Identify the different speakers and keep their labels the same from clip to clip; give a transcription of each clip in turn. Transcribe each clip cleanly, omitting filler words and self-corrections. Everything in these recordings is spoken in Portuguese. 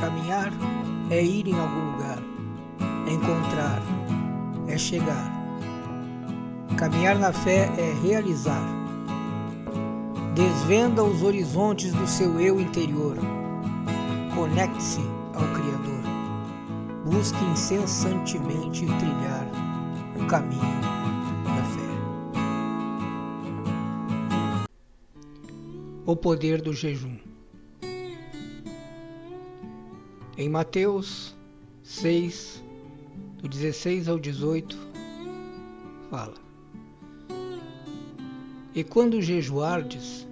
Speaker 1: Caminhar é ir em algum lugar, é encontrar, é chegar. Caminhar na fé é realizar. Desvenda os horizontes do seu eu interior. Conecte-se ao Criador. Busque incessantemente trilhar o caminho da fé. O poder do jejum. Em Mateus 6, do 16 ao 18, fala: E quando jejuardes,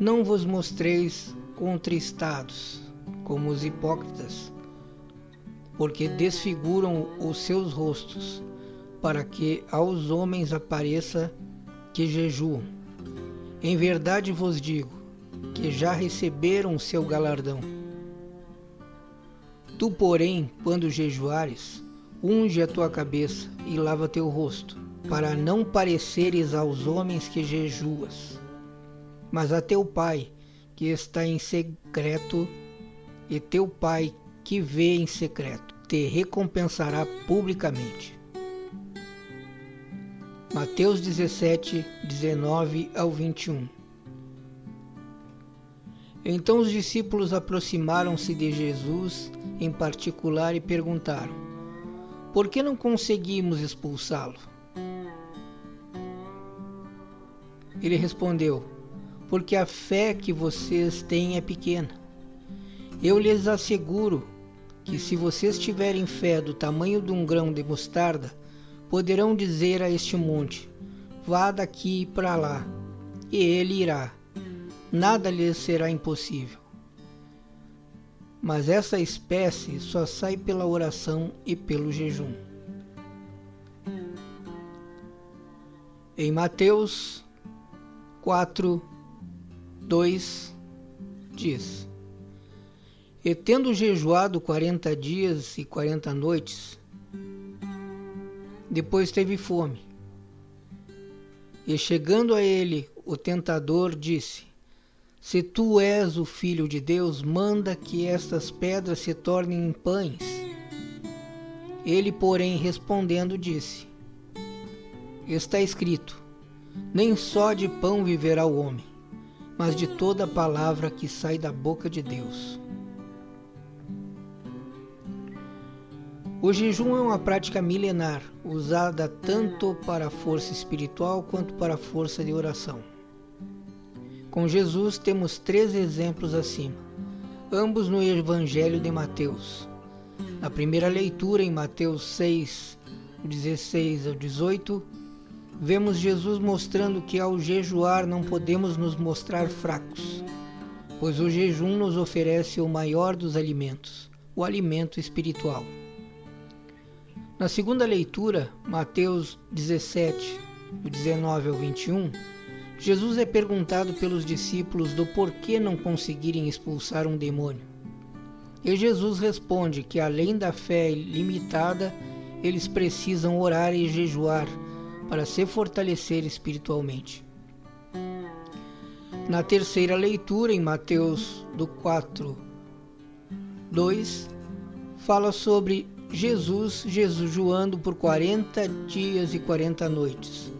Speaker 1: não vos mostreis contristados, como os hipócritas, porque desfiguram os seus rostos, para que aos homens apareça que jejuam. Em verdade vos digo, que já receberam o seu galardão. Tu, porém, quando jejuares, unge a tua cabeça e lava teu rosto, para não pareceres aos homens que jejuas, mas a teu Pai que está em secreto, e teu Pai que vê em secreto te recompensará publicamente. Mateus 17, 19 ao 21. Então os discípulos aproximaram-se de Jesus em particular e perguntaram: Por que não conseguimos expulsá-lo? Ele respondeu: Porque a fé que vocês têm é pequena. Eu lhes asseguro que se vocês tiverem fé do tamanho de um grão de mostarda, poderão dizer a este monte: Vá daqui para lá, e ele irá. Nada lhes será impossível. Mas essa espécie só sai pela oração e pelo jejum. Em Mateus 4, 2, diz: E tendo jejuado 40 dias e 40 noites, depois teve fome. E chegando a ele, o tentador disse: Se tu és o Filho de Deus, manda que estas pedras se tornem em pães. Ele, porém, respondendo, disse: Está escrito: Nem só de pão viverá o homem, mas de toda palavra que sai da boca de Deus. O jejum é uma prática milenar, usada tanto para a força espiritual quanto para a força de oração. Com Jesus temos 3 exemplos acima, ambos no Evangelho de Mateus. Na primeira leitura, em Mateus 6, 16 ao 18, vemos Jesus mostrando que ao jejuar não podemos nos mostrar fracos, pois o jejum nos oferece o maior dos alimentos, o alimento espiritual. Na segunda leitura, Mateus 17, do 19 ao 21, Jesus é perguntado pelos discípulos do porquê não conseguirem expulsar um demônio. E Jesus responde que, além da fé limitada, eles precisam orar e jejuar para se fortalecer espiritualmente. Na terceira leitura, em Mateus 4, 2, fala sobre Jesus jejuando por 40 dias e 40 noites.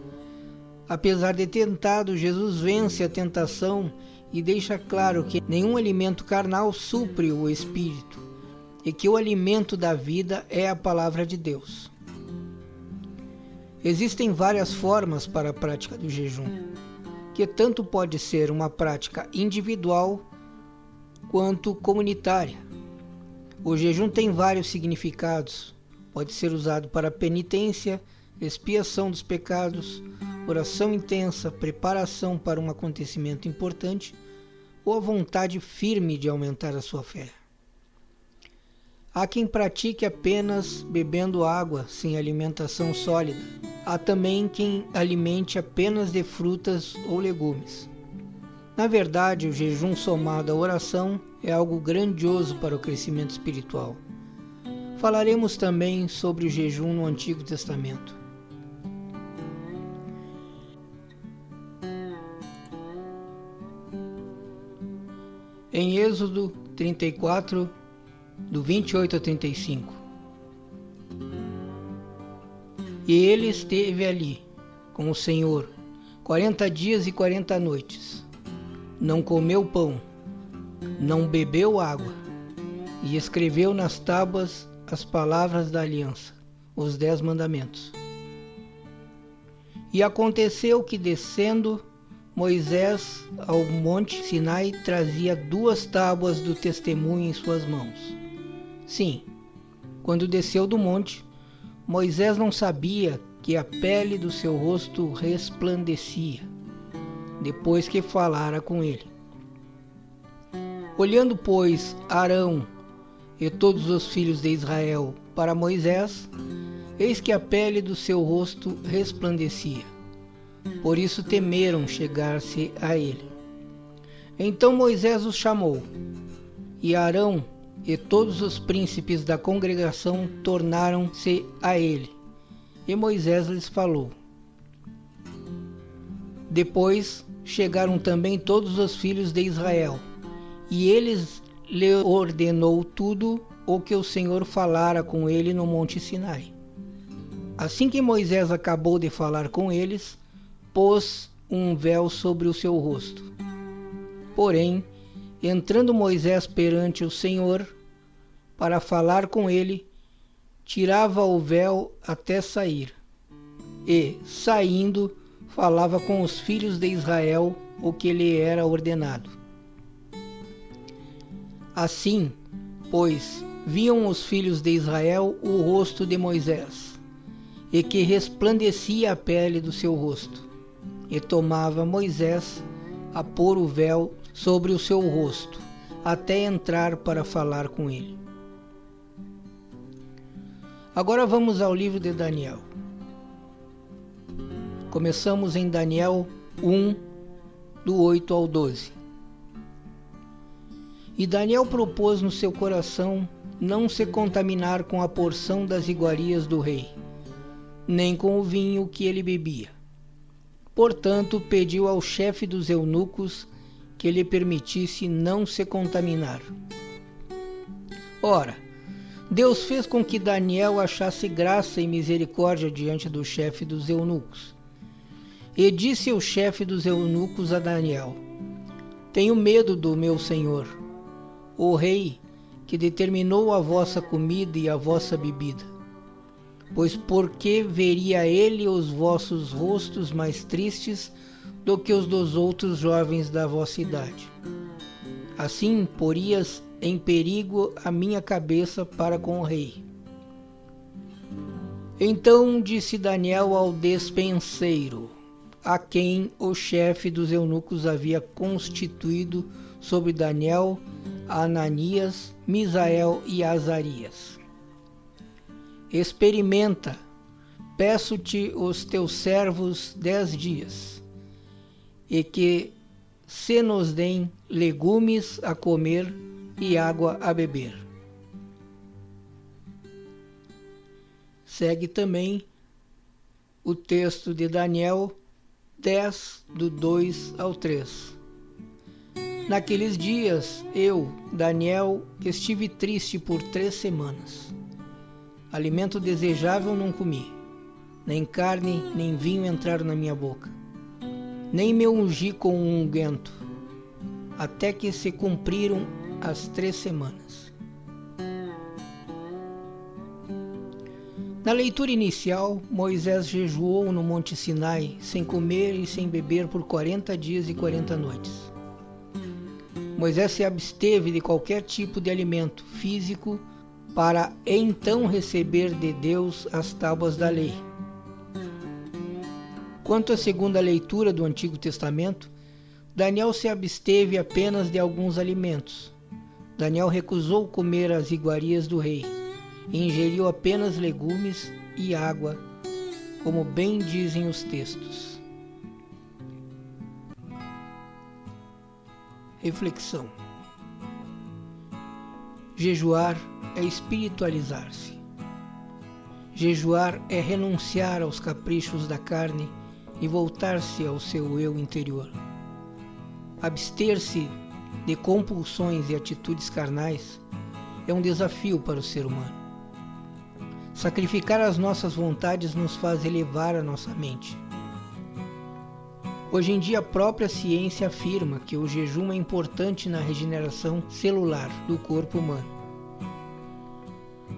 Speaker 1: Apesar de tentado, Jesus vence a tentação e deixa claro que nenhum alimento carnal supre o espírito e que o alimento da vida é a palavra de Deus. Existem várias formas para a prática do jejum, que tanto pode ser uma prática individual quanto comunitária. O jejum tem vários significados. Pode ser usado para penitência, expiação dos pecados, oração intensa, preparação para um acontecimento importante ou a vontade firme de aumentar a sua fé. Há quem pratique apenas bebendo água, sem alimentação sólida. Há também quem alimente apenas de frutas ou legumes. Na verdade, o jejum somado à oração é algo grandioso para o crescimento espiritual. Falaremos também sobre o jejum no Antigo Testamento. Em Êxodo 34, do 28 ao 35. E ele esteve ali com o Senhor 40 dias e 40 noites. Não comeu pão, não bebeu água, e escreveu nas tábuas as palavras da aliança, os 10 mandamentos. E aconteceu que, descendo Moisés ao monte Sinai, trazia 2 tábuas do testemunho em suas mãos. Sim, quando desceu do monte, Moisés não sabia que a pele do seu rosto resplandecia, depois que falara com ele. Olhando, pois, Arão e todos os filhos de Israel para Moisés, eis que a pele do seu rosto resplandecia. Por isso temeram chegar-se a ele. Então Moisés os chamou, e Arão e todos os príncipes da congregação tornaram-se a ele, e Moisés lhes falou. Depois chegaram também todos os filhos de Israel, e eles lhe ordenou tudo o que o Senhor falara com ele no monte Sinai. Assim que Moisés acabou de falar com eles, pôs um véu sobre o seu rosto. Porém, entrando Moisés perante o Senhor para falar com ele, tirava o véu até sair, e, saindo, falava com os filhos de Israel o que lhe era ordenado. Assim, pois, viam os filhos de Israel o rosto de Moisés, e que resplandecia a pele do seu rosto, e tomava Moisés a pôr o véu sobre o seu rosto, até entrar para falar com ele. Agora vamos ao livro de Daniel. Começamos em Daniel 1, do 8 ao 12. E Daniel propôs no seu coração não se contaminar com a porção das iguarias do rei, nem com o vinho que ele bebia. Portanto, pediu ao chefe dos eunucos que lhe permitisse não se contaminar. Ora, Deus fez com que Daniel achasse graça e misericórdia diante do chefe dos eunucos. E disse o chefe dos eunucos a Daniel: Tenho medo do meu senhor, o rei, que determinou a vossa comida e a vossa bebida. Pois por que veria ele os vossos rostos mais tristes do que os dos outros jovens da vossa idade? Assim porias em perigo a minha cabeça para com o rei. Então disse Daniel ao despenseiro, a quem o chefe dos eunucos havia constituído sobre Daniel, Ananias, Misael e Azarias: Experimenta, peço-te os teus servos 10 dias, e que se nos deem legumes a comer e água a beber. Segue também o texto de Daniel 10, do 2 ao 3. Naqueles dias, eu, Daniel, estive triste por 3 semanas. Alimento desejável não comi, nem carne, nem vinho entraram na minha boca. Nem me ungi com um unguento, até que se cumpriram as 3 semanas. Na leitura inicial, Moisés jejuou no Monte Sinai, sem comer e sem beber por 40 dias e 40 noites. Moisés se absteve de qualquer tipo de alimento físico para então receber de Deus as tábuas da lei. Quanto à segunda leitura do Antigo Testamento, Daniel se absteve apenas de alguns alimentos. Daniel recusou comer as iguarias do rei e ingeriu apenas legumes e água, como bem dizem os textos. Reflexão. Jejuar é espiritualizar-se. Jejuar é renunciar aos caprichos da carne e voltar-se ao seu eu interior. Abster-se de compulsões e atitudes carnais é um desafio para o ser humano. Sacrificar as nossas vontades nos faz elevar a nossa mente. Hoje em dia, a própria ciência afirma que o jejum é importante na regeneração celular do corpo humano.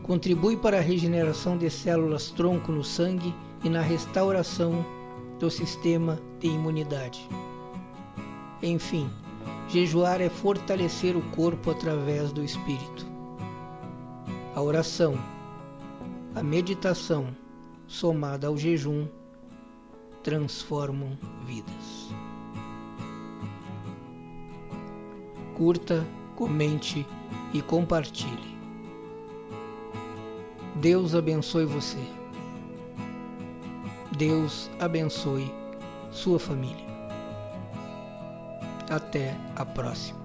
Speaker 1: Contribui para a regeneração de células-tronco no sangue e na restauração do sistema de imunidade. Enfim, jejuar é fortalecer o corpo através do espírito. A oração, a meditação, somada ao jejum, transformam vidas. Curta, comente e compartilhe. Deus abençoe você. Deus abençoe sua família. Até a próxima.